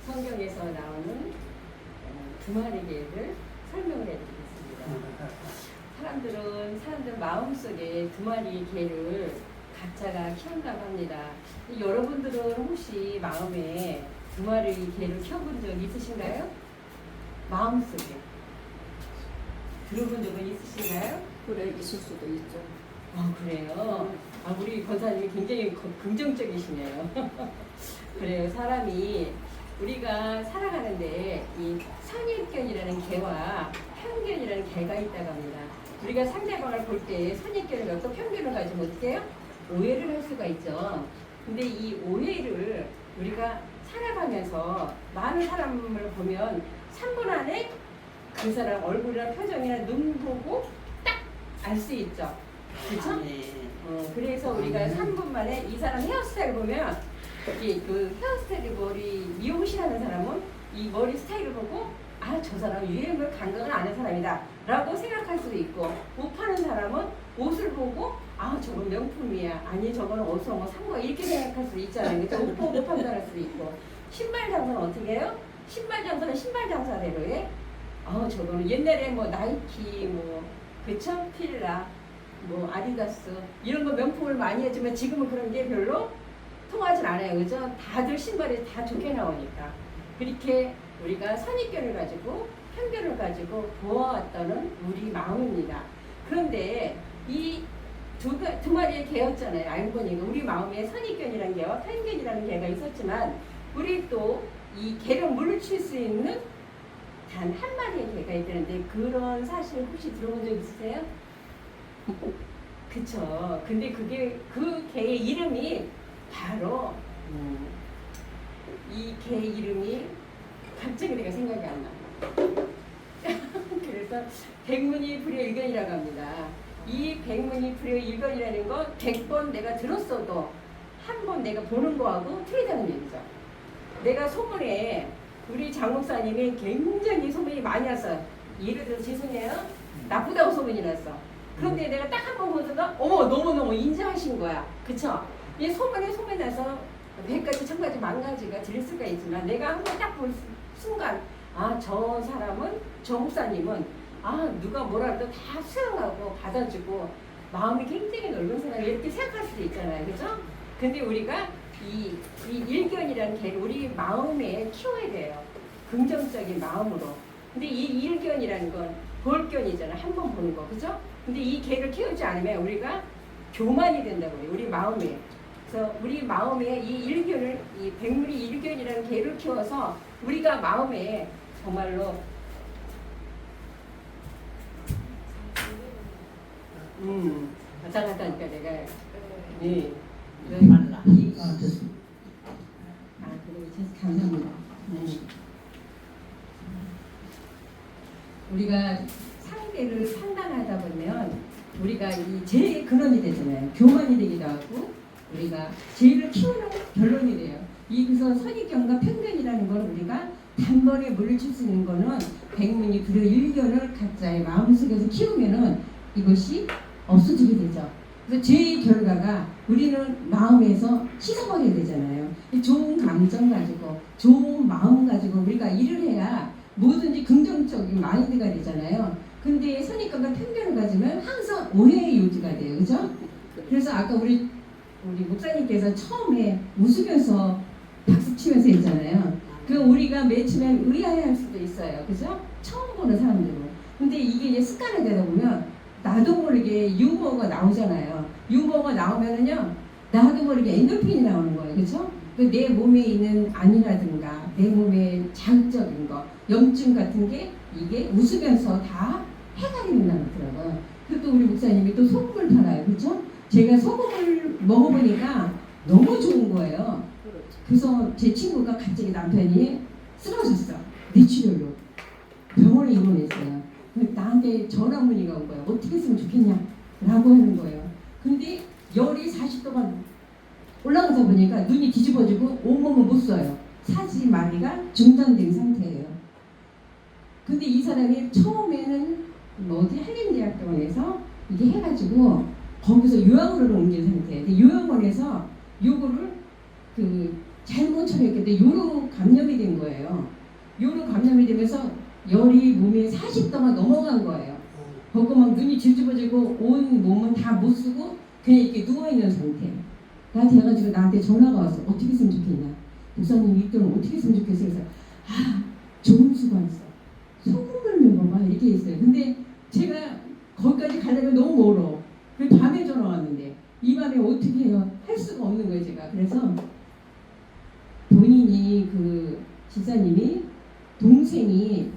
성경에서 나오는 두 마리 개를 설명을 해드리겠습니다. 사람들 마음속에 두 마리 개를 각자가 키운다고 합니다. 여러분들은 혹시 마음에 두 마리 개를 키워본 적 있으신가요? 마음속에 들어본 적은 있으신가요? 그래, 있을 수도 있죠. 아, 그래요? 아, 우리 권사님이 굉장히 긍정적이시네요. 그래요. 사람이 우리가 살아가는데 이 선입견이라는 개와 편견이라는 개가 있다고 합니다. 우리가 상대방을 볼 때 선입견을 갖고 편견을 가지면 어떻게 해요? 오해를 할 수가 있죠. 근데 이 오해를 우리가 살아가면서 많은 사람을 보면 3분 안에 그 사람 얼굴이나 표정이나 눈 보고 딱 알 수 있죠. 그렇죠? 그래서 우리가 3분 만에 이 사람 헤어스타일 보면 그 헤어스타일 머리 미용실 하는 사람은 이 머리 스타일을 보고 아, 저 사람 유행을 간과는 안 한 사람이다 라고 생각할 수도 있고, 옷 파는 사람은 옷을 보고 아, 저건 명품이야, 아니 저건 어디서 뭐 산 거야, 이렇게 생각할 수도 있잖아요. 그렇죠? 옷 보고 판단할 수도 있고. 신발 장사는 어떻게 해요? 신발 장사는 신발 장사대로 해. 아, 저거는 옛날에 뭐 나이키 뭐 그쵸? 필라 뭐 아디다스 이런 거 명품을 많이 해주면 지금은 그런 게 별로 통하진 않아요. 그죠? 다들 신발이 다 좋게 나오니까. 그렇게 우리가 선입견을 가지고 편견을 가지고 보아왔던 우리 마음입니다. 그런데 이 두 마리의 개였잖아요. 알고 보니까 우리 마음에 선입견이라는 개와 편견이라는 개가 있었지만 우리 또 이 개를 물리칠 수 있는 단 한 마리의 개가 있다는데, 그런 사실 혹시 들어본 적 있으세요? 그쵸. 근데 그게 그 개의 이름이 바로 이 개 이름이 갑자기 내가 생각이 안 나. 그래서 백문이불여일견이라고 합니다. 이 백문이불여일견이라는 거 100번 내가 들었어도 한 번 내가 보는 거하고 틀리다는 얘기죠. 내가 소문에 우리 장 목사님이 굉장히 소문이 많이 났어요. 예를 들어서 죄송해요, 나쁘다고 소문이 났어. 그런데 내가 딱 한 번 보다가 어머, 너무너무 인정하신 거야. 그쵸? 이 소문이 나서 100가지 1000가지 만가지가 될 수가 있지만 내가 한 번 딱 볼 순간 아, 저 사람은, 저 목사님은 아, 누가 뭐라 해도 다 수용하고 받아주고 마음이 굉장히 넓은 사람이 이렇게 생각할 수도 있잖아요. 그죠? 근데 우리가 이 일견이라는 개를 우리 마음에 키워야 돼요. 긍정적인 마음으로. 근데 이 일견이라는 건 볼견이잖아. 한 번 보는 거. 그죠? 근데 이 개를 키우지 않으면 우리가 교만이 된다고 해요. 우리 마음에. 그래서 우리 마음에 이 일견을, 이 백물이 일견이라는 개를 키워서 우리가 마음에 정말로 왔다 갔다 하니까 내가 네. 말라. 좋습니다. 아, 그리고 감사합니다. 우리가 상대를 판단하다 보면 우리가 이 죄의 근원이 되잖아요. 교만이 되기도 하고 우리가 죄를 키우는 결론이 돼요. 여기서 선입견과 편견이라는 걸 우리가 단번에 물리칠 수 있는 거는 백문이불여일견을 각자의 마음속에서 키우면은 이것이 없어지게 되죠. 그래서 죄의 결과가 우리는 마음에서 씻어버려야 되잖아요. 좋은 감정 가지고 좋은 마음 가지고 우리가 일을 해야 뭐든지 긍정적인 마인드가 되잖아요. 근데 선입견과 편견을 가지면 항상 오해의 요지가 돼요. 그죠? 그래서 아까 우리 목사님께서 처음에 웃으면서 박수 치면서 했잖아요. 그 우리가 맨 처음에 의아해할 수도 있어요. 그죠? 처음 보는 사람들은. 근데 이게 이제 습관이 되다 보면 나도 모르게 유머가 나오잖아요. 유머가 나오면은요, 나도 모르게 엔도핀이 나오는 거예요. 그렇죠? 내 몸에 있는 안이라든가 내 몸에 자극적인 거, 염증 같은 게 이게 웃으면서 다 해결이 된다더라고요. 그리고 또 우리 목사님이 또 소금을 팔아요. 그렇죠? 제가 소금을 먹어보니까 너무 좋은 거예요. 그래서 제 친구가 갑자기 남편이 쓰러졌어. 뇌출혈로 병원에 입원했어요. 나한테 전화 문의가 온 거야. 어떻게 했으면 좋겠냐 라고 하는 거예요. 근데 열이 40도가 올라가서 보니까 눈이 뒤집어지고 온몸을 못 써요. 사지마비가 중단된 상태예요. 근데 이 사람이 처음에는 어디 한림대학병원에서 이게 해가지고 거기서 요양원으로 옮긴 상태예요. 근데 요양원에서 요거를 그 잘못 처리했는데 요로 감염이 된 거예요. 요로 감염이 되면서 열이 몸에 40도가 넘어간 거예요. 보고 막 눈이 질집어지고 온 몸은 다 못 쓰고 그냥 이렇게 누워있는 상태가 돼가지고 나한테 전화가 왔어. 어떻게 했으면 좋겠냐. 목사님 이 돈은 어떻게 했으면 좋겠어요. 그래서 좋은 수가 있어. 소금을 먹어봐 이렇게 했어요. 근데 제가 거기까지 가려면 너무 멀어. 그 밤에 전화 왔는데 이 밤에 어떻게 해요? 할 수가 없는 거예요 제가. 그래서 본인이 그 집사님이 동생이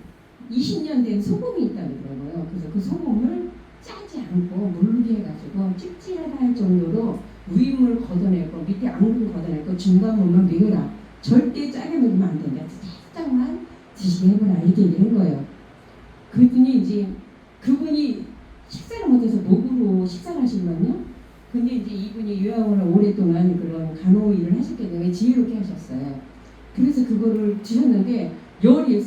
20년 된 소금이 있다고 그러더라고요. 그래서 그 소금을 짜지 않고 물게 해가지고 찝찝하다 할 정도로 위물 걷어내고 밑에 앙금 걷어내고 중간 부분만 매겨라. 절대 짜게 먹으면 안 된다. 살짝만 드시게 해보라 이렇게 얘기를 한 거예요. 그랬더니 이제 그분이 식사를 못해서 목으로 식사를 하시거든요. 근데 이제 이분이 요양원을 오랫동안 그런 간호 일을 하셨기 때문에 지혜롭게 하셨어요. 그래서 그거를 드셨는데 열이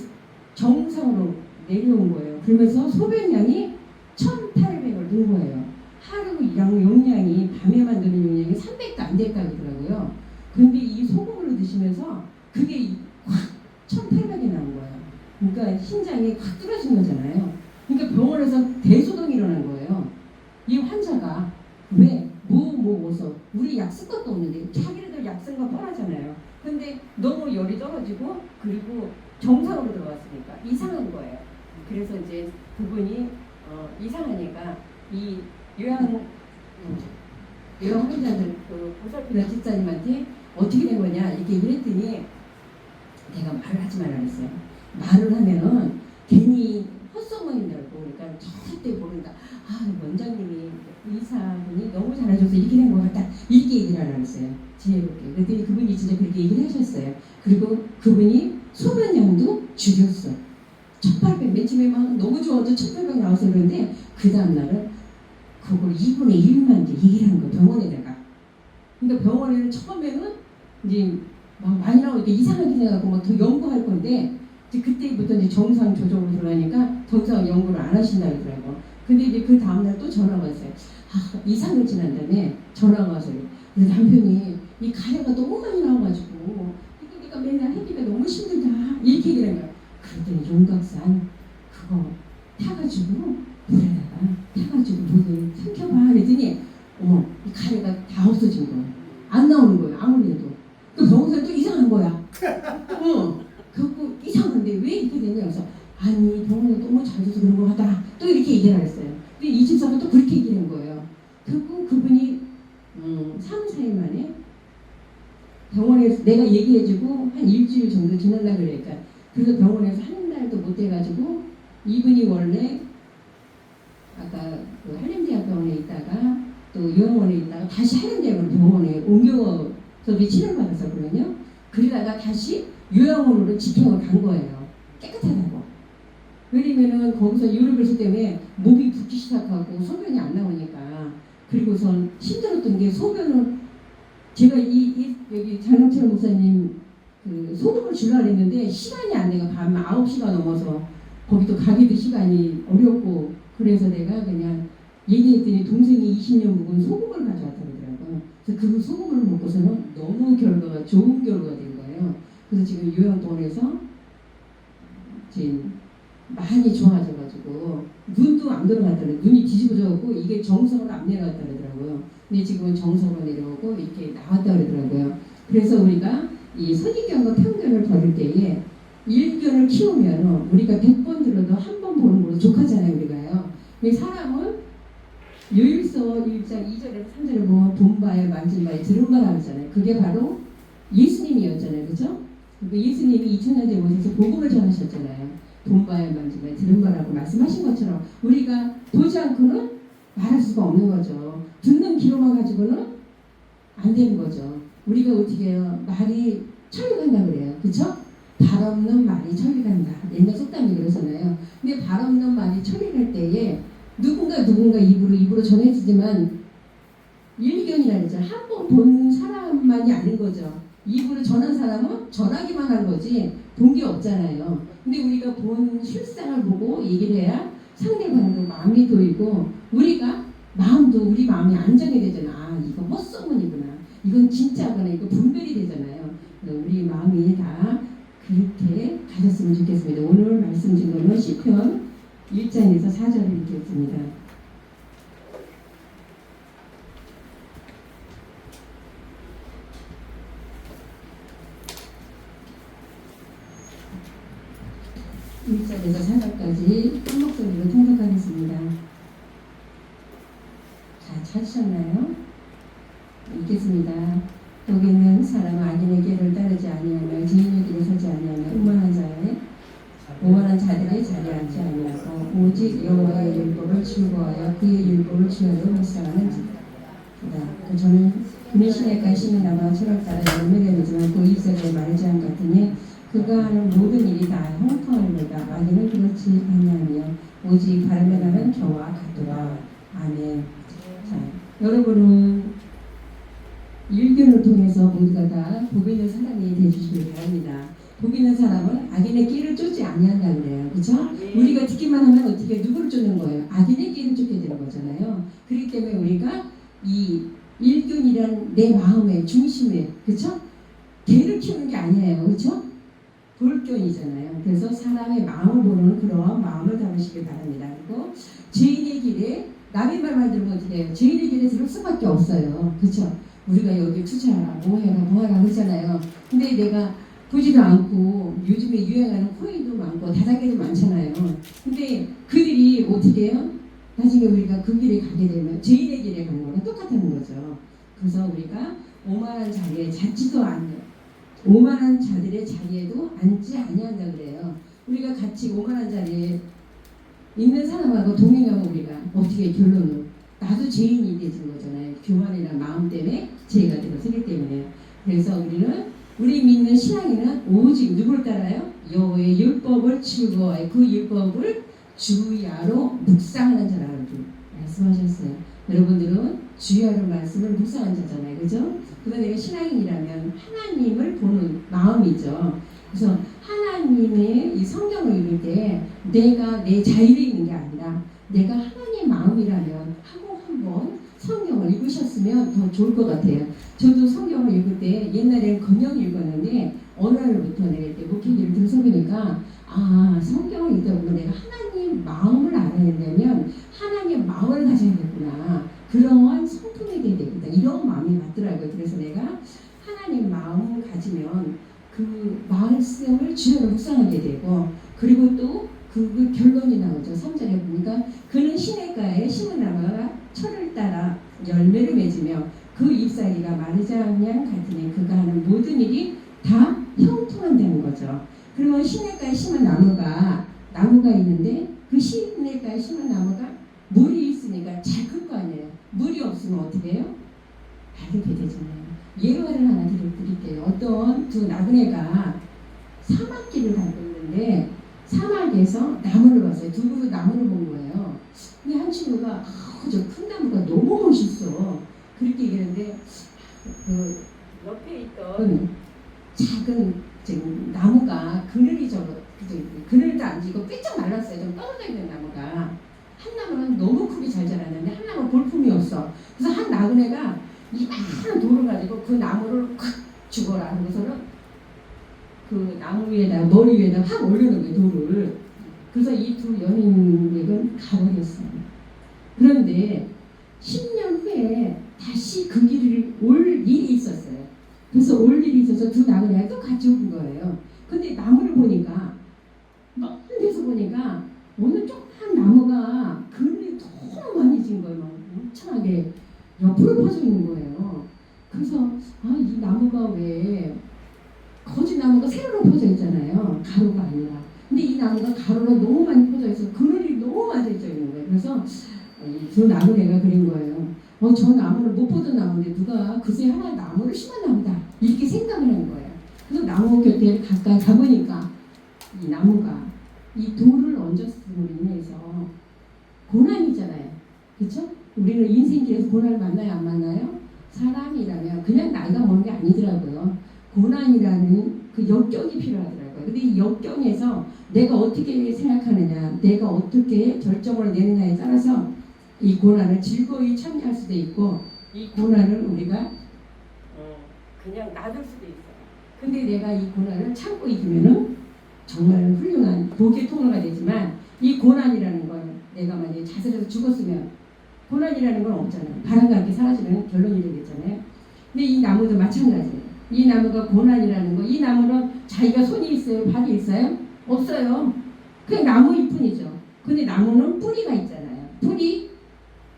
정상으로 내려온 거예요. 그러면서 소변량이 1,800을 넣은 거예요. 하루 용량이 밤에 만드는 용량이 300도 안 됐다고 그러더라고요. 그런데 이 소금으로 드시면서 그게 확 1,800이 나온 거예요. 그러니까 신장이 확 뚫어진 거잖아요. 그러니까 병원에서 대소동이 일어난 거예요. 이 환자가 왜? 먹어서 우리 약 쓸 것도 없는데 자기네들 약 쓴 거 뻔하잖아요. 근데 너무 열이 떨어지고 그리고 정상으로 들어왔으니까 이상한 거예요. 그래서 이제 그분이 이상하니까 이 요양 환자들 그 보살피는 집사님한테 어떻게 된 거냐 이렇게 얘기를 했더니 내가 말을 하지 말라 그랬어요. 말을 하면은 괜히 헛소문이라고 그러니까 절대 모른다. 원장님이 의사분이 너무 잘하셔서 이렇게 된 것 같다. 이렇게 얘기를 하라고 했어요. 지혜롭게. 그랬더니 그분이 진짜 그렇게 얘기를 하셨어요. 그리고 그분이 소변량도 줄였어. 1,800 맨 처음에 막 너무 좋아서 1,800 나와서 그러는데 그 다음날은 그걸 2분의 1만 이제 얘기를 한 거예요. 병원에다가. 그러니까 병원에는 처음에는 이제 막 많이 나오니까 이상하게 생각하고 막 더 연구할 건데 이제 그때부터 이제 정상 조정으로 들어가니까 더 이상 연구를 안 하신다 그러더라고. 근데 이제 그 다음날 또 전화가 왔어요. 이상을 지난 다음에 전화가 와서 그래서 남편이 이 가래가 너무 많이 나와가지고 그러니까 맨날 하기가 너무 힘들다 이렇게 얘기를 한 거야. 그랬더니 용각산 그거 타가지고 물에다가 타가지고 물을 삼켜봐 그랬더니 어머 이 가래가 다 없어진 거야. 안 나오는 거예요 아무리 해도. 그 병원에서 또 이상한 거야. 그래갖고 이상한데 왜 이렇게 됐냐 그래서 아니 병원에 너무 잘 줘서 그런 거 같다 또 이렇게 얘기를 했어요. 근데 이 집사가 또 그렇게 얘기를 한 거예요. 결국 그분이 3, 4일 만에 병원에서 내가 얘기해주고 한 일주일 정도 지났나 그러니까 그래서 병원에서 한 달도 못 돼가지고 이분이 원래 아까 그 한림대학병원에 있다가 또 요양원에 있다가 다시 한림대학병원에 옮겨서 치료를 받아서 그러거든요. 그러다가 다시 요양원으로 집행을 간 거예요. 깨끗하다고. 왜냐면은 거기서 유럽에서 때문에 목이 붓기 시작하고 소변이 안 나오니까 그리고선 힘들었던 게 소변을 제가 여기 장영철 목사님 그 소금을 주려고 했는데 시간이 안 돼가 밤 9시가 넘어서 거기도 가기도 시간이 어렵고 그래서 내가 그냥 얘기했더니 동생이 20년 묵은 소금을 가져왔다 그러더라고요. 그래서 그 소금을 먹고서는 너무 결과가 좋은 결과가 된 거예요. 그래서 지금 요양병원에서 지금 많이 좋아져가지고 눈도 안 들어갔다는 눈이 뒤집어져갖고 이게 정석으로 안 내려갔다 그러더라고요. 근데 지금은 정석으로 내려오고 이렇게 나왔다 그러더라고요. 그래서 우리가 이 선입견과 편견을 버릴 때에 일견을 키우면 우리가 100번 들어도 한 번 보는 걸로 족하잖아요 우리가요. 근데 사람은 요일서 1장 2절에서 3절에 보면 본바에 만진 바에 들은 바라 하잖아요. 그게 바로 예수님이었잖아요. 그죠? 예수님이 2000년 전에 오셔서 복음을 전하셨잖아요. 본바에 만진 바에 들은 바라고 말씀하신 것처럼 우리가 보지 않고는 말할 수가 없는 거죠. 듣는 귀로만 가지고는 안 되는 거죠. 우리가 어떻게 해요? 말이 천리 간다 그래요. 그쵸? 발 없는 말이 천리 간다. 옛날 속담이 그러잖아요. 근데 발 없는 말이 천리 갈 때에 누군가 입으로 전해지지만 일견이라 그러잖아요. 한 번 본 사람만이 아는 거죠. 입으로 전한 사람은 전하기만 한 거지 본 게 없잖아요. 근데 우리가 본 실상을 보고 얘기를 해야 상대방도 마음이 도이고 우리가 마음도 우리 마음이 안정이 되잖아. 이거 헛소문이구나. 이건 진짜구나. 이거 분별이 되잖아요. 우리 마음이 다 그렇게 가졌으면 좋겠습니다. 오늘 말씀 중에는 시편 1장에서 4절을 읽겠습니다. 일절에서 4절까지 한 목소리로 통독하겠습니다. 자, 찾으셨나요? 읽겠습니다. 거기 있는 사람은 악인의 길을 따르지 아니하며 지인의 길에 서지 아니하며 오만한 자들의 자리에 앉지 아니하고 오직 여호와의 율법을 즐거워하여 그의 율법을 주야로 묵상하는 자다. 저는 그는 시냇가에 심은 나무와 철학 따라 열매를 맺지만 그 잎사귀에 마르지 않 같으니 그가 하는 모든 일이 다 형통하리로다. 악인은 그렇지 아니하며 오직 바람에 나는 겨와 같도다. 아멘. 자, 여러분은 일견을 통해서 모두가 다 복 있는 사람이 되주시길 바랍니다. 복 있는 사람은 악인의 길을 쫓지 아니한다 그래요. 그렇죠? 우리가 듣기만 하면 어떻게 누구를 쫓는 거예요? 악인의 길을 쫓게 되는 거잖아요. 그렇기 때문에 우리가 이 일견이란 내 마음의 중심에, 그렇죠? 개를 키우는 게 아니에요. 그렇죠? 돌견이잖아요. 그래서 사람의 마음을 보는 그런 마음을 담으시길 바랍니다. 그리고 죄인의 길에 남의 말만 들으면 어떻게 해요? 죄인의 길에 들을 수밖에 없어요. 그렇죠? 우리가 여기 투자하라, 뭐해라 그러잖아요. 근데 내가 보지도 않고 요즘에 유행하는 코인도 많고 다단계도 많잖아요. 근데 그들이 어떻게 해요? 나중에 우리가 그 길에 가게 되면 죄인의 길에 가는 거랑 똑같다는 거죠. 그래서 우리가 오만한 자리에 찾지도 않는 오만한 자들의 자리에도 앉지 아니한다 그래요. 우리가 같이 오만한 자리에 있는 사람하고 동행하면 우리가 어떻게 결론은 나도 죄인이 되는 거잖아요. 교만이라는 마음 때문에 죄가 되기 때문에. 그래서 우리 믿는 신앙인은 오직 누구를 따라요? 여호와의 율법을 즐거워해 그 율법을 주야로 묵상하는 자라고 말씀하셨어요. 여러분들은 주야로 말씀을 묵상한 자잖아요. 그죠? 그래서 내가 신앙인이라면 하나님을 보는 마음이죠. 그래서 하나님의 이 성경을 읽을 때 내가 내 자유에 있는 게 아니라 내가 하나님의 마음이라면 하고 한번 성경을 읽으셨으면 더 좋을 것 같아요. 저도 성경을 읽을 때 옛날에는 그냥 읽었는데 어느 날부터 내가 이렇게 목회기를 들어서 보니까 성경을 읽다 보면 내가 하나님 마음을 알아야 되면 하나님 마음을 가져야겠구나. 그런 성품이 되야 되겠다. 이런 마음이 맞더라고요. 그래서 내가 하나님 마음을 가지면 그 말씀을 주로 묵상하게 되고 그리고 또 그 결론이 나오죠. 3절에 보니까 그는 시냇가에 심은 나무가 철을 따라 열매를 맺으며 그 잎사귀가 마르지 않냐 같으니 그가 하는 모든 일이 다 형통한다는 거죠. 그러면 시냇가에 심은 나무가 있는데 그 시냇가에 심은 나무가 물이 있으니까 잘 클 거 아니에요. 물이 없으면 어떻게 해요? 다르게 되잖아요. 예화를 하나 드릴게요. 어떤 두 나그네가 사막길을 가고 있는데 사막에서 나무를 봤어요. 두 그루 나무를 본 거예요. 근데 한 친구가 저 큰 나무가 너무 멋있어. 그렇게 얘기하는데 그 옆에 있던 작은 나무가 그늘도 안 지고 삐쩍 말랐어요. 좀 떨어져 있는 나무가. 한 나무는 너무 크게 잘 자랐는데 한 나무는 볼품이 없어. 그래서 한 나그네가 이 많은 돌을 가지고 그 나무를 콱 죽어라 하고서는 그 나무 위에다 머리 위에다 확 올려놓은 거예요. 돌을. 그래서 이 두 연인은 가버렸어요. 그런데 10년 후에 다시 그 길을 올 일이 있었어요. 그래서 올 일이 있어서 두 나그네가 또 같이 온 거예요. 근데 나무를 보니까 먼 데서 보니까 어느 조그만 나무가 그늘이 너무 많이 진 거예요. 막 엄청나게 옆으로 퍼져 있는 거예요. 그래서 이 나무가 왜 거짓나무가 세로로 퍼져 있잖아요. 가로가 아니라. 근데 이 나무가 가로로 너무 많이 퍼져 있어 그늘이 너무 많이 져 있는 거예요. 그래서 저 나무네가 그린 거예요. 저 나무를 못 보던 나무인데 누가 그새 하나 나무를 심은 나무다 이렇게 생각을 한 거예요. 그래서 나무 곁에 가까이 가보니까 이 나무가 이 돌을 얹었음으로 인해서 고난이잖아요. 그렇죠? 우리는 인생길에서 고난을 만나요, 안 만나요? 사람이라면 그냥 나이가 먹는 게 아니더라고요. 고난이라는 그 역경이 필요하더라고요. 근데 이 역경에서 내가 어떻게 생각하느냐, 내가 어떻게 결정을 내느냐에 따라서 이 고난을 즐거이 참여할 수도 있고 이 고난을 우리가 그냥 놔둘 수도 있어요. 근데 내가 이 고난을 참고 이기면은 정말 훌륭한 복의 통로가 되지만 이 고난이라는 건 내가 만약에 자살해서 죽었으면 고난이라는 건 없잖아요. 바람과 함께 사라지는 결론이 되겠잖아요. 근데 이 나무도 마찬가지예요. 이 나무가 고난이라는 거, 이 나무는 자기가 손이 있어요? 발이 있어요? 없어요. 그냥 나무일 뿐이죠. 근데 나무는 뿌리가 있잖아요. 뿌리,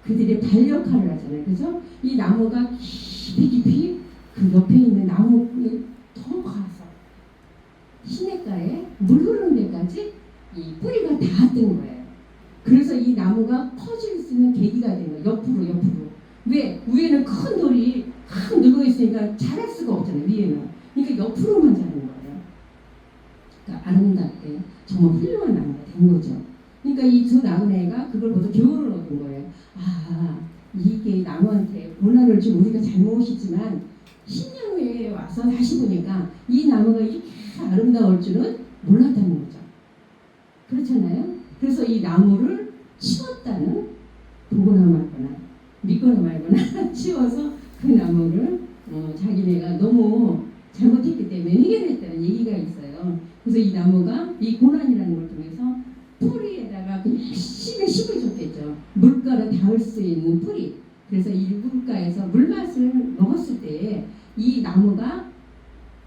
그들의 발 역할을 하잖아요. 그죠? 이 나무가 깊이 그 옆에 있는 나무 뿌리에 더 가서 시냇가에 물 흐르는 데까지 이 뿌리가 닿았던 거예요. 그래서 이 나무가 커질 수 있는 계기가 된 거예요. 옆으로. 왜? 위에는 큰 돌이 확 늙어 있으니까 자랄 수가 없잖아요. 위에는. 그러니까 옆으로만 자라는 거예요. 그러니까 아름답게 정말 훌륭한 나무가 된 거죠. 그러니까 이 두 나무네가 그걸 보고 교훈을 얻은 거예요. 아, 이게 나무한테 고난을 좀 우리가 잘못이지만 10년 후에 와서 다시 보니까 이 나무가 이렇게 아름다울 줄은 몰랐다는 거죠. 그렇잖아요. 그래서 이 나무를 치웠다는, 보거나 말거나 믿거나 말거나 치워서 그 나무를 자기네가 너무 잘못했기 때문에 해결했다는 얘기가 있어요. 그래서 이 나무가 이 고난이라는 걸 통해서 뿌리에다가 그냥 씹을 줬겠죠. 물가로 닿을 수 있는 뿌리. 그래서 이 물가에서 물맛을 먹었을 때 이 나무가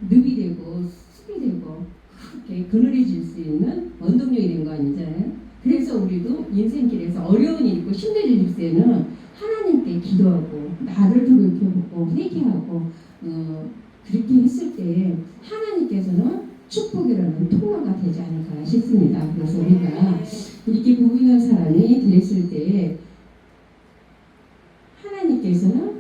늪이 되고 숲이 되고 그렇게 그늘해질 수 있는 원동력이 된 거 아니잖아요. 그래서 우리도 인생길에서 어려운 일 있고 힘든 일 있을 때는 하나님께 기도하고 나를 돌이켜보고 회개하고 그렇게 했을 때 하나님께서는 축복이라는 통로가 되지 않을까 싶습니다. 그래서 우리가 이렇게 부귀한 사람이 됐을 때 하나님께서는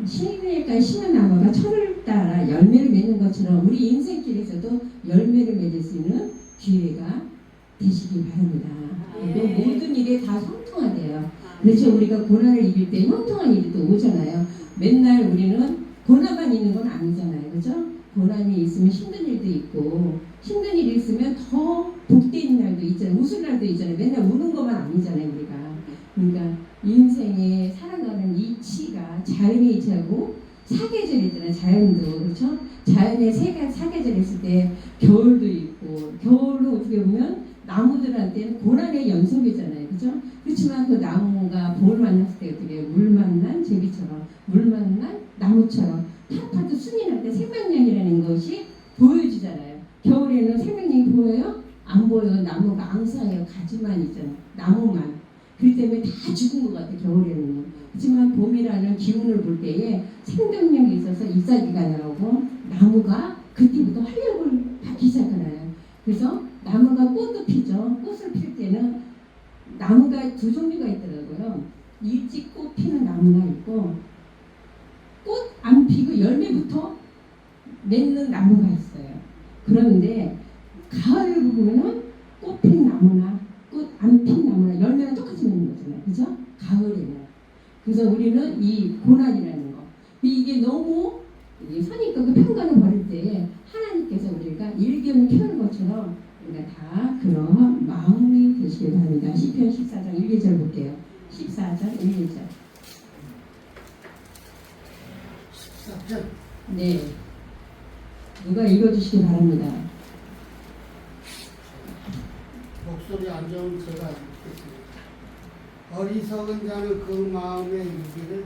시내가 심은 나무가 철을 따라 열매를 맺는 것처럼 우리 인생길에서도 열매를 맺을 수 있는 기회가 되시기 바랍니다. 또 모든 일에 다 형통하대요. 그렇죠. 우리가 고난을 이길 때 형통한 일이 또 오잖아요. 맨날 우리는 고난만 있는 건 아니잖아요. 그죠? 고난이 있으면 힘든 일도 있고 힘든 일이 있으면 더 복된 날도 있잖아요. 웃을 날도 있잖아요. 맨날 우는 것만 아니잖아요. 우리가. 그러니까 인생에 살아가는 이치가 자연의 이치하고 사계절이 있잖아요. 자연도. 그렇죠? 자연의 사계절 있을 때 겨울도 있고 겨울도 어떻게 보면 나무들한테는 고난의 연속이잖아요. 그죠? 그렇지만 그 나무가 봄을 만났을 때 어떻게 물 만난 제비처럼 물 만난 나무처럼 팥팥도 순이 날 때 생명력이라는 것이 보여지잖아요. 겨울에는 생명력이 보여요? 안 보여요. 나무가 앙상해요. 가지만 있잖아요. 나무만. 그렇기 때문에 다 죽은 것 같아요. 겨울에는. 하지만 봄이라는 기운을 볼 때에 생명력이 있어서 잎사귀가 나오고 나무가 그때부터 활력을 받기 시작하나요. 그래서 나무가 꽃도 피죠. 꽃을 필 때는 나무가 두 종류가 있더라고요. 일찍 꽃 피는 나무가 있고 꽃 안 피고 열매부터 맺는 나무가 있어요. 그런데 가을을 보면은 꽃 핀 나무나 꽃 안 핀 나무나 열매는 똑같이 맺는 거잖아요. 그죠? 가을에는. 그래서 우리는 이 고난이라는 거 이게 너무 선입견과 편견을 버릴 때 하나님께서 우리가 일견을 키우는 것처럼 우리가 다 그런 마음이 되시길 바랍니다. 시편 14장 1절 볼게요. 14장 1절. 14절. 네. 누가 읽어주시기 바랍니다. 목소리 안 좋으면 제가 읽겠습니다. 어리석은 자는 그 마음에 이르기를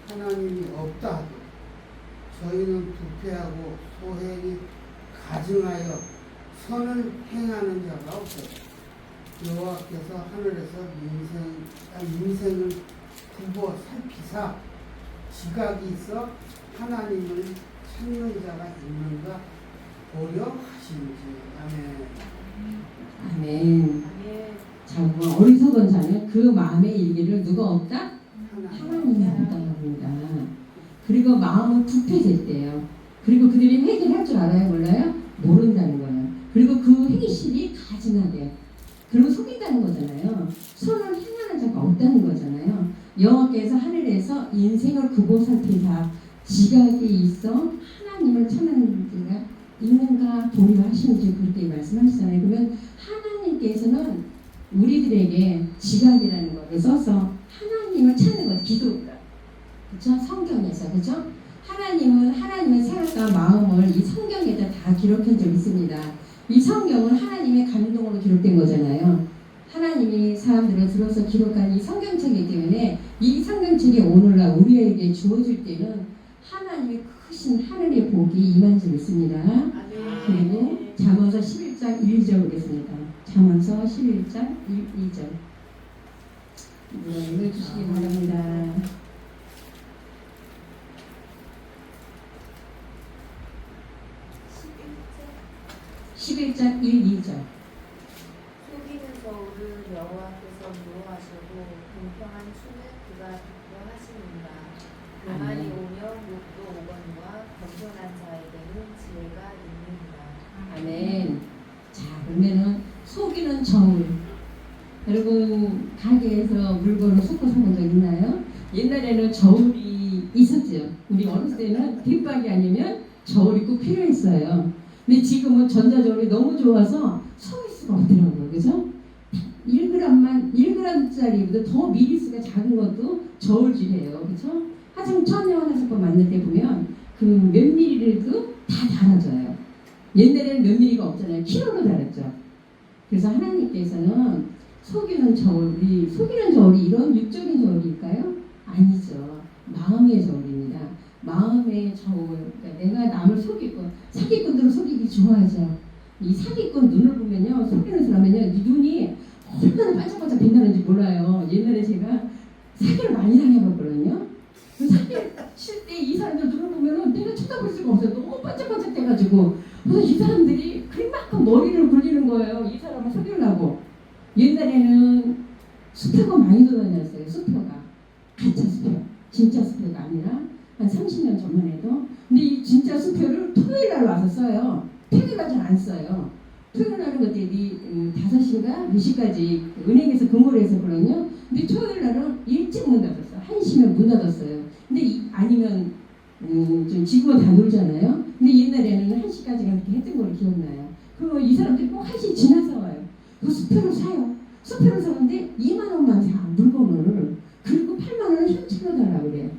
하나님이 없다 하고 저희는 부패하고 소행이 가증하여 선을 행하는 자가 없어요. 여호와께서 하늘에서 인생을 굽어 살피사 지각이 있어 하나님을 찾는 자가 있는가 보려 하시는지. 아멘. 아멘. 자, 어리석은 자는 그 마음의 일기를 누가 없다? 하나님이 없다고 합니다. 그리고 마음은 부패됐대요. 그리고 그들이 회개를 할 줄 알아요? 몰라요? 모른다는 거예요. 그리고 그 행실이 가증하대. 그리고 속인다는 거잖아요. 선을 행하는 자가 없다는 거잖아요. 여호와께서 하늘에서 인생을 굽어 살피사 지각이 있어 하나님을 찾는 자가 있는가 보려 하시는지 그렇게 말씀하시잖아요. 그러면 하나님께서는 우리들에게 지각이라는 것을 써서 하나님을 찾는 것, 기도가 그렇죠? 성경에서 그렇죠? 하나님은 하나님의 생각과 마음을 이 성경에다 다 기록한 적 있습니다. 이 성경은 하나님의 감동으로 기록된 거잖아요. 하나님이 사람들을 들어서 기록한 이 성경책이기 때문에 이 성경책이 오늘날 우리에게 주어질 때는 하나님의 크신 하늘의 복이 임한 줄 믿습니다. 그리고 잠언서 11장 1절 보겠습니다. 잠언서 11장 2절 읽어주시기 바랍니다. 11장 1, 2절. 속이는 저울을 여호와께서 미워하시고 공평한 추는 그가 기뻐하시는가. 교만이 오며 욕도 오거니와 겸손한 자에게는 지혜가 있느니라. 아멘. 자, 그러면은 속이는 저울. 여러분 가게에서 물건을 속고 사본 적 있나요? 옛날에는 저울이 있었죠. 우리 어렸을 때는 뒷박이 아니면 저울이 꼭 필요했어요. 근데 지금은 전자저울이 너무 좋아서 속일 수가 없더라고요. 그죠? 1g짜리보다 더 미리수가 작은 것도 저울질이에요. 그죠? 화장 천연화장품 만들 때 보면 그 몇 미리도 다 달아져요. 옛날에는 몇 미리가 없잖아요. 키로로 달았죠. 그래서 하나님께서는 속이는 저울이 이런 육적인 저울일까요? 아니죠. 마음의 저울입니다. 마음의 저울. 그러니까 내가 남을 속이고 사기꾼들을 속이기 좋아하죠. 이 사기꾼 눈을 보면요, 속이는 사람은요, 이 눈이 얼마나 반짝반짝 빛나는지 몰라요. 옛날에 제가 사기를 많이 당해봤거든요. 사기를 칠 때 이 사람들 눈을 보면은 내가 쳐다볼 수가 없어요. 너무 반짝반짝 돼가지고. 그래서 이 사람들이 그만큼 머리를 굴리는 거예요. 이 사람을 속이려고. 옛날에는 수표가 많이 돌아다녔어요. 수표가. 가짜 수표. 진짜 수표가 아니라 한 30년 전만 해도. 근데 이 진짜 수표를 토요일 날 와서 써요. 평일 날 잘 안 써요. 토요일 날은 그때 5시인가 2시까지 은행에서 근무를 했었거든요. 근데 토요일 날은 일찍 문 닫았어요. 1시면 문 닫았어요. 근데 아니면 좀 지구가 다 놀잖아요. 근데 옛날에는 1시까지가 그렇게 했던 걸 기억나요. 그러면 이 사람들이 꼭 1시 지나서 와요. 그 수표를 사요. 수표를 사는데 2만 원만 사 물건을. 그리고 8만 원을 현찰로 달라고 그래요.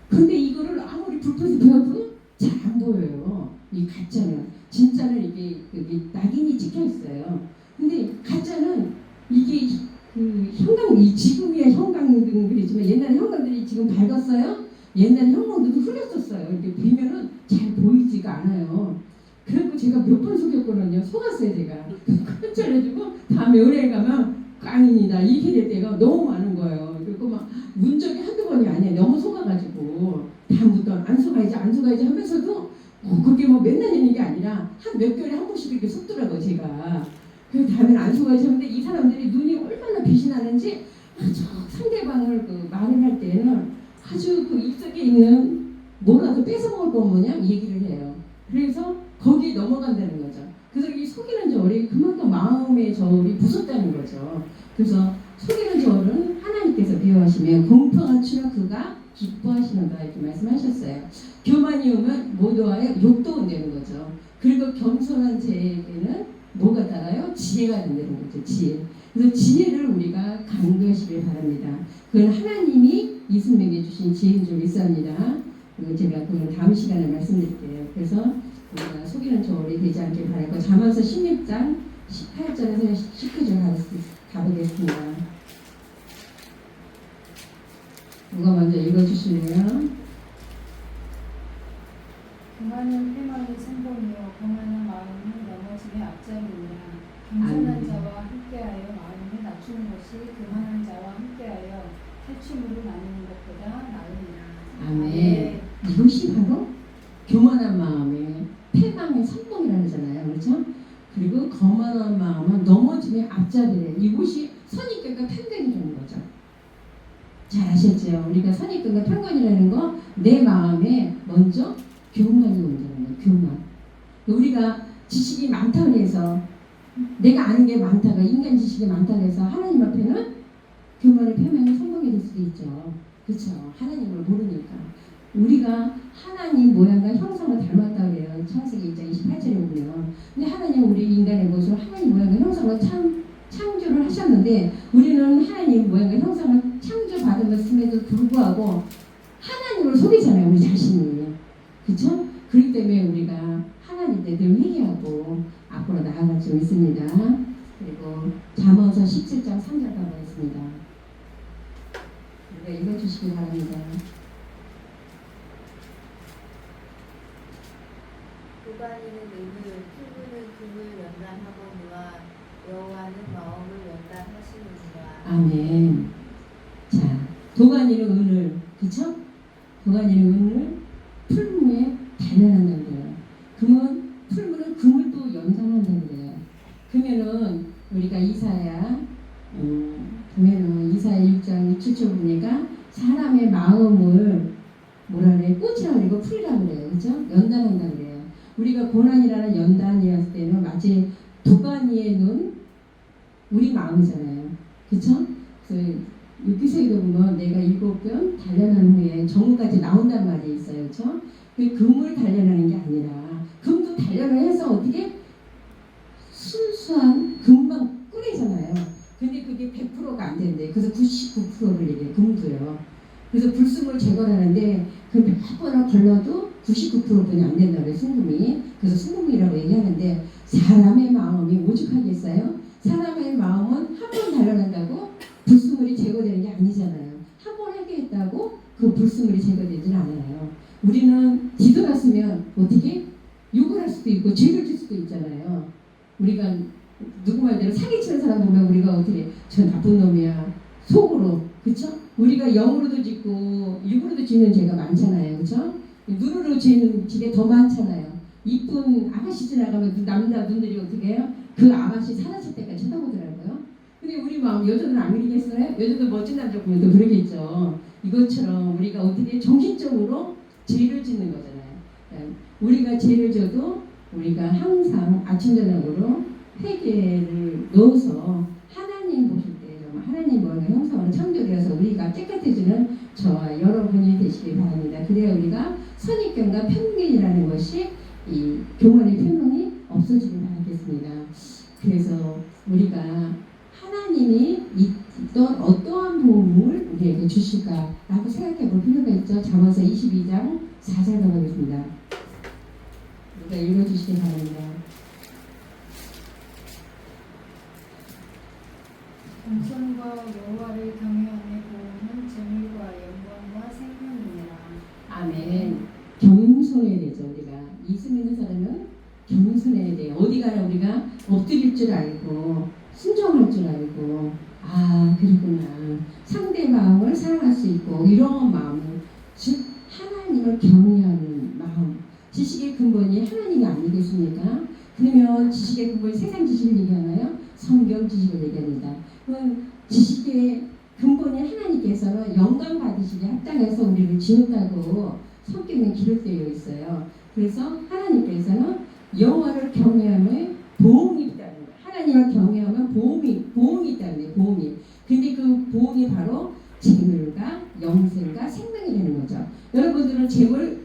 근데 이거를 아무리 불빛이 보여도 잘 안 보여요. 이 가짜는. 진짜는 이게 여기 낙인이 찍혀 있어요. 근데 가짜는 이게 이 지금이야 형광등들이지만 옛날에 형광들이 지금 밝았어요. 옛날에 형광등도 흐렸었어요. 이렇게 비면은 잘 보이지가 않아요. 그래갖고 제가 몇 번 속였거든요. 속았어요 제가. 큰절해주고 다음에 은행 가면 꽝입니다. 이렇게 될 때가 너무 많은 거예요. 그리고 막 문적이 한두 번이 아니에요. 너무 속아가지고 다음부터 안 속아야지 하면서도 그게 뭐 맨날 있는 게 아니라 한 몇 개월에 한 번씩 이렇게 속더라고요 제가. 그래서 다음에는 안 속아야지 하는데 이 사람들이 눈이 얼마나 빛이 나는지 아주 상대방을 말을 할 때는 아주 그 입속에 있는 뭐라도 뺏어먹을 건 뭐냐 얘기를 해요. 그래서 거기에 넘어간다는 거죠. 그래서 이 속이는 저울이 그만큼 마음의 저울이 무섭다는 거죠. 그래서 속이는 저울은 하나님께서 미워하시면 공평한 추는 그가 기뻐하시는가 이렇게 말씀하셨어요. 교만이 오면 모두하여 욕도 온다는 거죠. 그리고 겸손한 자에게는 뭐가 따라요? 지혜가 된다는 거죠. 지혜. 그래서 지혜를 우리가 강구하시길 바랍니다. 그건 하나님이 이승에게 주신 지혜인 줄 믿습니다. 제가 그건 다음 시간에 말씀드릴게요. 그래서 우리가 속이는 저울이 되지 않길 바라고 잠언서 16장 18절에서 19절 가보겠습니다. 누가 먼저 읽어주실래요? 교만은 패망의 선봉이요 거만한 마음은 넘어짐의 앞자리니라. 겸손한 자와 함께하여 마음을 낮추는 것이 교만한 자와 함께하여 탈춤으로 나누는 것보다 나으니라. 아멘. 이것이 바로 교만한 마음의 패망의 선봉이라는 거잖아요. 그렇죠? 그리고 거만한 마음은 넘어짐의 앞자리래요. 이것이 선입견과 편견이라는 거죠. 잘 아셨죠? 우리가 선입견과 편견이라는 거 내 마음에 먼저 교만이 온다는 거예요. 교만. 우리가 지식이 많다고 해서 내가 아는 게 많다가 인간 지식이 많다고 해서 하나님 앞에는 교만의 패망의 선봉이 될 수도 있죠. 그렇죠? 하나님을 모르니까. 우리가 하나님 모양과 형상을 닮았다고 해요. 창세기 2장 28절에 보면. 근데 하나님 우리 인간의 모습을 하나님 모양과 형상을 창조를 하셨는데 우리는 하나님 모양과 형상을 창조받은 것임에도 불구하고 하나님을 속이잖아요. 우리 자신이. 그렇죠? 그렇기 때문에 우리가 하나님께 늘 회개하고 앞으로 나아갈 수 있습니다. 그리고 잠언서 17장 3절 가보겠습니다. 우리가 읽어주시기 바랍니다. 도가니는 은을, 풀무는 금을 연단하거니와 여호와는 마음을 연단하시느니라. 아멘. 자, 도가니는 은을, 그쵸? 도가니는 은을 풀무에 단련한다는 거예요. 풀무는 금을 또 연단한다는 거예요. 그러면은 우리가 이사야 보면은 이사야 6장 7절 보니까 사람의 마음을 뭐라 그래? 꽃이라 그러고 풀이라 그래요. 그죠? 연단한다 그래요. 우리가 고난이라는 연단이었을 때는 마치 도가니의 눈 우리 마음이잖아요. 그쵸? 그래서 유기세도 보면 내가 7번 단련한 후에 정금까지 나온다는 말이 있어요. 그쵸? 그 금을 단련하는 게 아니라 금도 단련을 해서 어떻게 순수한 금방 끓이잖아요. 근데 그게 100%가 안 된대. 그래서 99%를 얘기해. 금도요. 그래서 불순물 제거하는데 그 몇 번을 걸러도 99%뿐이 안 된다고요. 순금이. 그래서 순금이라고 얘기하는데 사람의 마음이 오죽하겠어요? 사람의 마음은 한 번 단련한다고 불순물이 제거되는 게 아니잖아요. 한 번 회개했다고 그 불순물이 제거되진 않아요. 우리는 뒤돌았으면 어떻게 욕을 할 수도 있고 죄를 질 수도 있잖아요. 우리가 누구 말대로 사기치는 사람 보면 우리가 어떻게 저 나쁜 놈이야 속으로, 그쵸? 우리가 영으로도 짓고 육으로도 짓는 죄가 많잖아요. 그쵸? 눈으로 짓는 죄가 더 많잖아요. 이쁜 아가씨 지나가면 남자 눈들이 어떻게 해요? 그 아가씨 사라질 때까지 쳐다보더라고요. 근데 우리 마음 여자들은 안 그러겠어요? 여자들 멋진 남자 보면 또 그러겠죠. 이것처럼 우리가 어떻게 정신적으로 죄를 짓는 거잖아요. 우리가 죄를 져도 우리가 항상 아침 저녁으로 회개를 넣어서 하나님 보실 때 정말 하나님 모양의 형상으로 창조되어서 우리가 깨끗해지는 저와 여러분이 되시기 바랍니다. 그래야 우리가 선입견과 편견이라는 것이 이 교만의 표명이 없어지길 바라겠습니다. 그래서 우리가 하나님이 있던 어떠한 도움을 우리에게 주실까라고 생각해 볼 필요가 있죠. 잠언서 22장 4절 가보겠습니다. 누가 읽어주시기 바랍니다. 겸손과 여호와를 경외함의 보응은 재물과 영광과 생명이니라. 아멘. 겸손해야 되죠. 우리가 예수 믿는 사람은 겸손해야 돼요. 어디 가나 우리가 엎드릴 줄 알고 순종할 줄 알고 아 그러구나 상대 마음을 사랑할 수 있고 이런 마음을 즉 하나님을 경외하는 마음. 지식의 근본이 하나님이 아니겠습니까? 그러면 지식의 근본이 세상 지식을 얘기하나요? 성경 지식을 얘기합니다. 그럼 지식의 근본이 하나님께서는 영광 받으시기 합당해서 우리를 지었다고 성경에 기록되어 있어요. 그래서 하나님께서는 여호와를 경외함에 보응이 있다는 거예요. 하나님을 경외하면 보응이 있다는 거예요. 보응이. 근데 그 보응이 바로 재물과 영생과 생명이 되는 거죠. 여러분들은 재물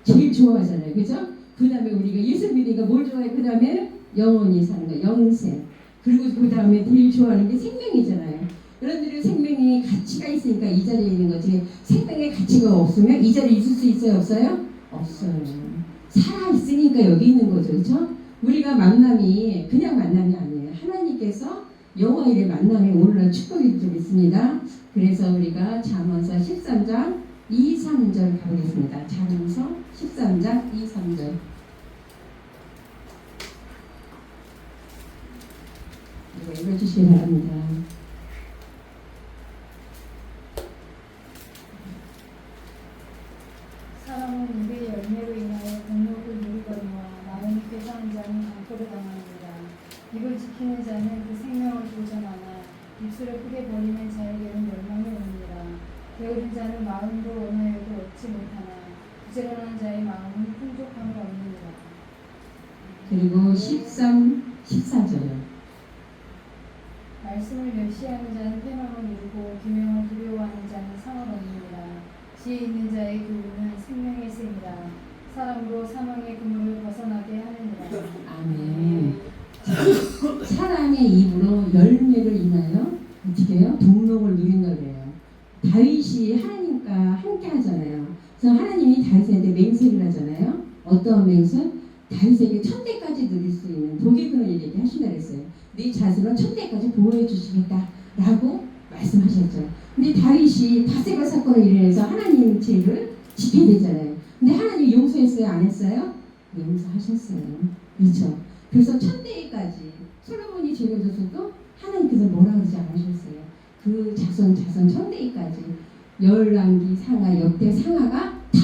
제일 좋아하잖아요. 그죠? 그 다음에 우리가 예수 믿으니까 뭘 좋아해? 그 다음에 영원히 사는 거, 영생. 그리고 그 다음에 제일 좋아하는 게 생명이잖아요. 여러분들의 생명이 가치가 있으니까 이 자리에 있는 거지. 생명의 가치가 없으면 이 자리에 있을 수 있어요? 없어요? 없어요. 살아있으니까 여기 있는 거죠. 그렇죠? 우리가 만남이 그냥 만남이 아니에요. 하나님께서 여호와의 만남이 오늘날 축복이 좀 있습니다. 그래서 우리가 잠언서 13장 2, 3절 가보겠습니다. 잠언서 13장 2, 3절. 이거 읽어주시기 바랍니다. 사람은 입의 열매로 인하여 공력을 누리거니와 마음이 괴상한 자는 강포를 당하느니라. 입을 지키는 자는 그 생명을 보전하나 입술을 크게 벌리는 자에게는 멸망이 오느니라. 게으른 자는 마음으로 원하여도 얻지 못하나 부지런한 자의 마음은 풍족함을 얻느니라. 그리고 13, 14절요. 말씀을 멸시하는 자는 패망을 이루고 규명을 두려워하는 자는 상을 얻느니라. 지혜 있는 자의 교훈은 생명의 샘이라. 사람으로 사망의 그물을 벗어나게 하느니라. 아멘. 사람의 입으로 열매를 인하여 어떻게 해요? 동록을 누린다 그래요. 다윗이 하나님과 함께 하잖아요. 그래서 하나님이 다윗에게 맹세를 하잖아요. 어떠한 맹세? 다윗에게 천대까지 누릴 수 있는 복의 근원을 얘기하신다 그랬어요. 네 자손을 천대까지 보호해 주시겠다라고 말씀하셨죠. 근데 다윗이 다세바 사건을 일어나서 하나님 죄를 지켜야 되잖아요. 근데 하나님 용서했어요? 안 했어요? 용서하셨어요. 그렇죠. 그래서 천대까지 솔로몬이 죄를 졌어도 하나님께서 뭐라 그러지 않으셨어요. 그 자손 천대까지 열왕기 상하 역대 상하가 다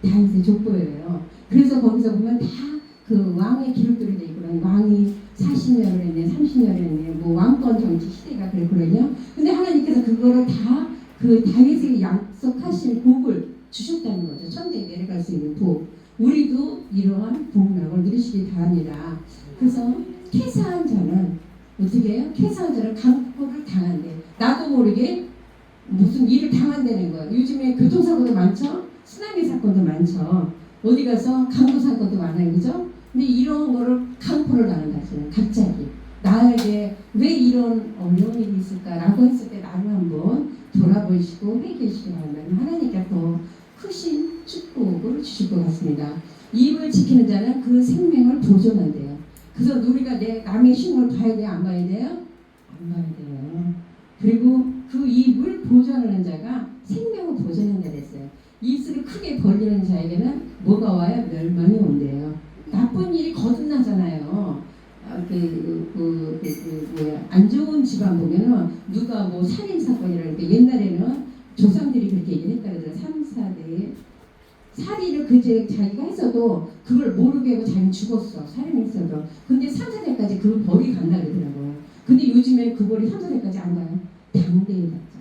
다윗의 족보예요. 그래서 거기서 보면 다 그 왕의 기록들이 돼 있거든요. 왕이 40년을 했네, 30년을 했네, 뭐 왕권 정치 시대가 그랬거든요. 근데 하나님께서 그거를 다 그 다윗에게 약속하신 복을 주셨다는 거죠. 천대에 내려갈 수 있는 복. 우리도 이러한 복락을 누리시기 바랍니다. 그래서 퇴사한 자는 어떻게 해요? 퇴사한 자는 강포를 당한대. 나도 모르게 무슨 일을 당한다는 거예요. 요즘에 교통사고도 많죠? 쓰나미 사건도 많죠. 어디 가서 강도 사건도 많아요. 그죠? 근데 이런 거를 강포를 당한다잖아요. 갑자기. 나에게 왜 이런 어려운 일이 있을까라고 했을 때 나를 한번 돌아보시고 회개하시기 바랍니다. 하나님께 더 크신 축복을 주실 것 같습니다. 입을 지키는 자는 그 생명을 보존한대요. 그래서 우리가 내 남의 신을 봐야 돼요? 안 봐야 돼요? 안 봐야 돼요. 그리고 그 입을 보존하는 자가 생명을 보존한다 그랬어요. 입술을 크게 벌리는 자에게는 뭐가 와요? 멸망이 온대요. 나쁜 일이 거듭나잖아요. 안 좋은 집안 보면은 누가 뭐 살인 사건이라는데 옛날에는 조상들이 그렇게 얘기를 했다 그러더라고요. 3, 4대 살인을 그제 자기가 했어도 그걸 모르게 하고 자기는 죽었어. 살인했어도. 근데 3, 4대까지 그 벌이 간다 그러더라고요. 근데 요즘에 그 벌이 3, 4대까지 안 가요. 당대에 갔죠.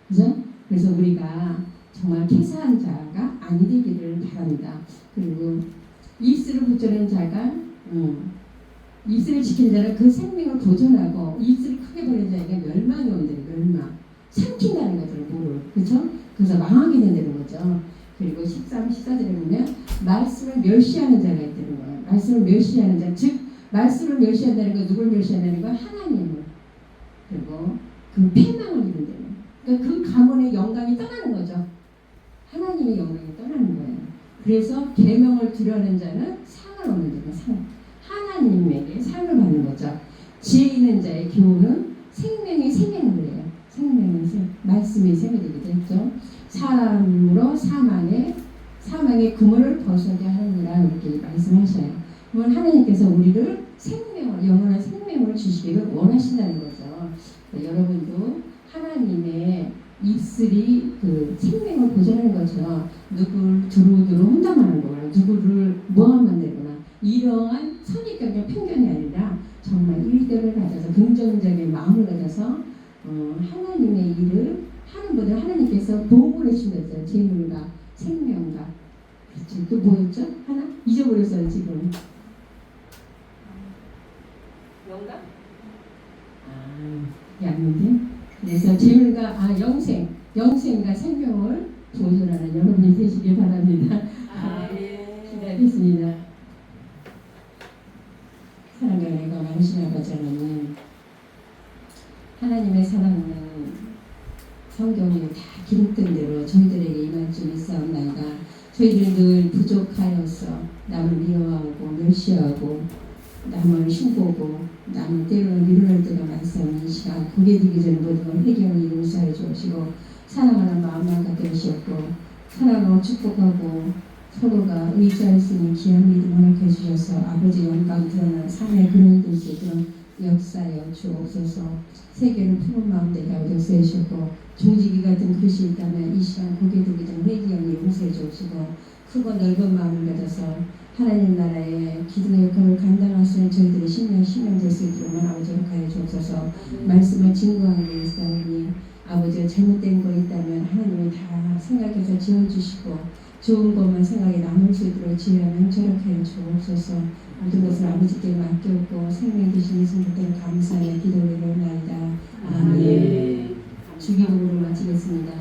그죠? 그래서 우리가 정말 퇴사한 자가 아니 되기를 바랍니다. 그리고 입술을 붙여는 자가 입술을 지키는 자는 그 생명을 보존하고 입술을 크게 벌리는 자에게 멸망이 온대요. 멸망. 삼킨다는 거죠. 뭐를. 그렇죠? 그래서 망하게 된다는 거죠. 그리고 13, 14절에 보면 말씀을 멸시하는 자가 있다는 거예요. 말씀을 멸시하는 자. 즉 말씀을 멸시한다는 거 누굴 멸시한다는 거? 하나님을. 그리고 그 패망을 이룬다는 거예요. 그러니까 그 가문의 영광이 떠나는 거죠. 하나님의 영광이 떠나는 거예요. 그래서 계명을 두려워하는 자는 상을 얻는 자가 상. 하나님에게 상을 받는 거죠. 지혜 있는 자의 교훈은 생명의 생명을 해요. 생명의 말씀의 생명이 되겠죠. 사람으로 사망의 그물을 벗어게 하느니라 이렇게 말씀하셔요. 그러면 하나님께서 우리를 생명을 영원한 생명을 주시기를 원하신다는 거죠. 여러분도 하나님의 입술이 그 생명을 보존하는 거죠. 누구를 두루두루 혼담하는 거나 누구를 모함만 되거나 이러한 선입견과 편견이 아니라 정말 일들을 가져서 긍정적인 마음을 가져서 하나님의 일을 하는 분들 하나님께서 보호를 해주신다죠. 재물과 생명과 그렇죠. 또 뭐였죠? 하나? 잊어버렸어요 지금. 영감? 양인데. 그래서 재물과 영생과 생명을 보존하는 여러분이 되시길 바랍니다. 기다리겠습니다. 사랑과 은혜가 많으신 아버지 하나님, 하나님의 사랑은 성경에 다 기록된 대로 저희들에게 임할 줄 믿사옵나이다. 저희들은 늘 부족하여서 남을 미워하고 멸시하고 남을 흉보고 남을 때로는 미워할 때가 많사오니 이 시간 고개 들기 전에 모든 걸 회개하고 용서해 주시고 사랑하는 마음만 갖게 하시옵고 사랑하고 축복하고 서로가 의지할 수 있는 귀한 믿음 허락해 주셔서 아버지 영광 드러난 삶의 근원 될 수 있도록 역사여 주옵소서. 세계를 푸른 마음 되게 하여 주시고 종지기 같은 글씨 있다면 이 시간 고개 들기 전에 회개하고 용서해 주시고 크고 넓은 마음을 가져서 하나님 나라의 기둥의 역할을 감당하시는 저희들의 신명 될 수 있도록 아버지 허락하여 주옵소서. 말씀을 증거하기 위해서니 아버지가 잘못된 거 있다면 하나님이 다 생각해서 지어주시고 좋은 것만 생각에 남을 수 있도록 지혜하면 저렇게 주옵소서. 모든 것을 아버지께 맡겼고 생명 되신 예수님께 감사의 기도를 올려옵나이다. 아멘. 주기도문을 마치겠습니다.